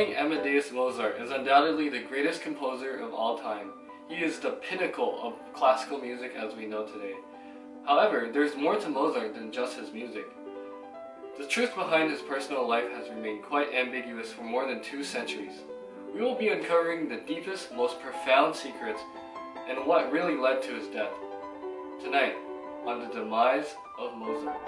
Wolfgang Amadeus Mozart is undoubtedly the greatest composer of all time. He is the pinnacle of classical music as we know today. However, there's more to Mozart than just his music. The truth behind his personal life has remained quite ambiguous for more than 2 centuries. We will be uncovering the deepest, most profound secrets and what really led to his death. Tonight, on the demise of Mozart.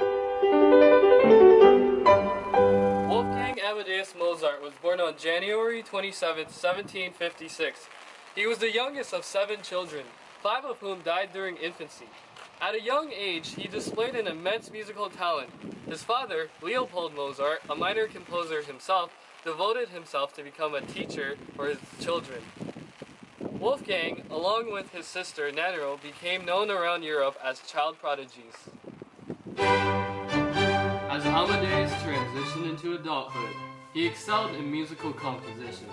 Wolfgang Amadeus Mozart was born on January 27, 1756. He was the youngest of 7 children, 5 of whom died during infancy. At a young age, he displayed an immense musical talent. His father, Leopold Mozart, a minor composer himself, devoted himself to become a teacher for his children. Wolfgang, along with his sister Nannerl, became known around Europe as child prodigies. As Amadeus transitioned into adulthood, he excelled in musical composition.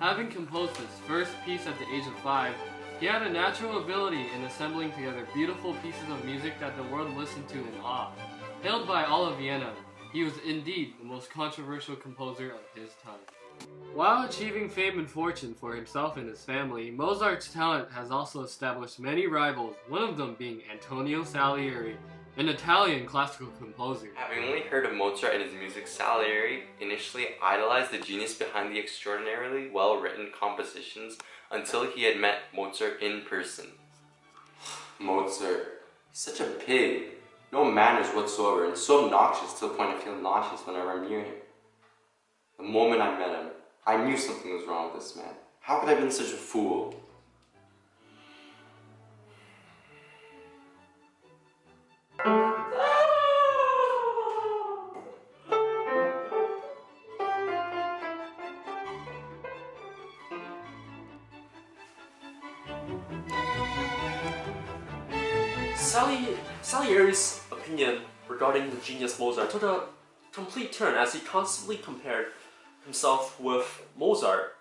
Having composed his first piece at the age of 5, he had a natural ability in assembling together beautiful pieces of music that the world listened to in awe. Hailed by all of Vienna, he was indeed the most controversial composer of his time. While achieving fame and fortune for himself and his family, Mozart's talent has also established many rivals, one of them being Antonio Salieri, an Italian classical composer. Having only heard of Mozart and his music, Salieri initially idolized the genius behind the extraordinarily well-written compositions until he had met Mozart in person. Mozart, he's such a pig. No manners whatsoever, and so obnoxious to the point I feel nauseous whenever I'm near him. The moment I met him, I knew something was wrong with this man. How could I have been such a fool? Salieri's opinion regarding the genius Mozart took a complete turn as he constantly compared himself with Mozart.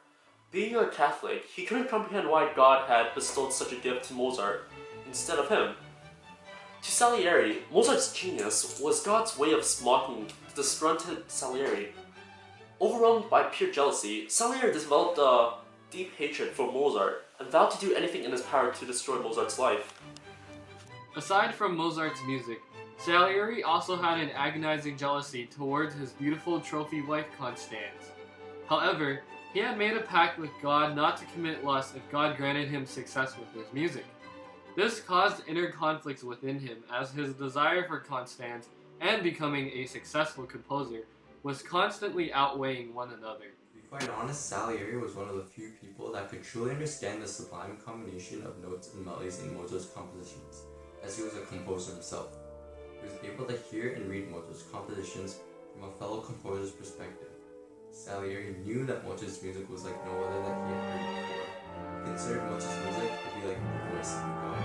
Being a Catholic, he couldn't comprehend why God had bestowed such a gift to Mozart instead of him. To Salieri, Mozart's genius was God's way of mocking the disgruntled Salieri. Overwhelmed by pure jealousy, Salieri developed a deep hatred for Mozart and vowed to do anything in his power to destroy Mozart's life. Aside from Mozart's music, Salieri also had an agonizing jealousy towards his beautiful trophy wife Constance. However, he had made a pact with God not to commit lust if God granted him success with his music. This caused inner conflicts within him as his desire for Constance and becoming a successful composer was constantly outweighing one another. To be quite honest, Salieri was one of the few people that could truly understand the sublime combination of notes and melodies in Mozart's compositions, as he was a composer himself. He was able to hear and read Mozart's compositions from a fellow composer's perspective. Salieri knew that Mozart's music was like no other that he had heard before. He considered Mozart's music to be like the voice of God.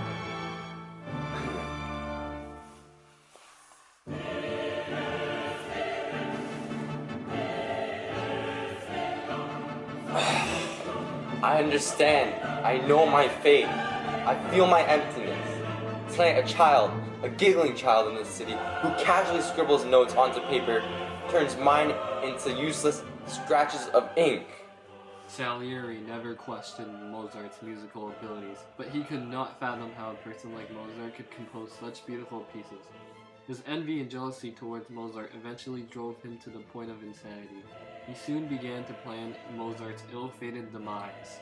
I understand. I know my fate. I feel my emptiness. Tonight a giggling child in the city, who casually scribbles notes onto paper, turns mine into useless scratches of ink. Salieri never questioned Mozart's musical abilities, but he could not fathom how a person like Mozart could compose such beautiful pieces. His envy and jealousy towards Mozart eventually drove him to the point of insanity. He soon began to plan Mozart's ill-fated demise.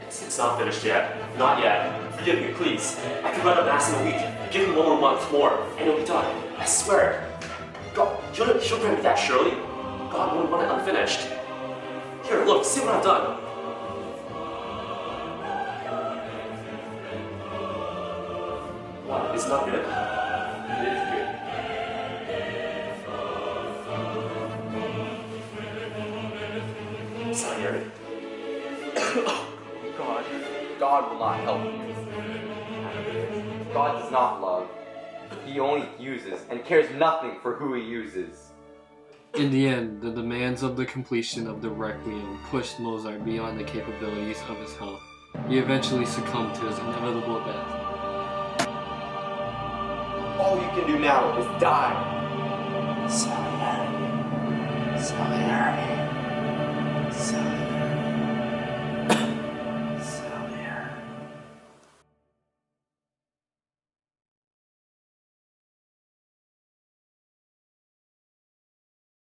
It's not finished yet. Not yet. Forgive me, please. I could write a mass in a week. Give me 1 more month more, and it'll be done. I swear. God, she'll grant me that, surely. God wouldn't want it unfinished. Here, look, see what I've done. What? It's not good? It is good. Salieri. God will not help you. God does not love. He only uses and cares nothing for who he uses. In the end, the demands of the completion of the Requiem pushed Mozart beyond the capabilities of his health. He eventually succumbed to his inevitable death. All you can do now is die.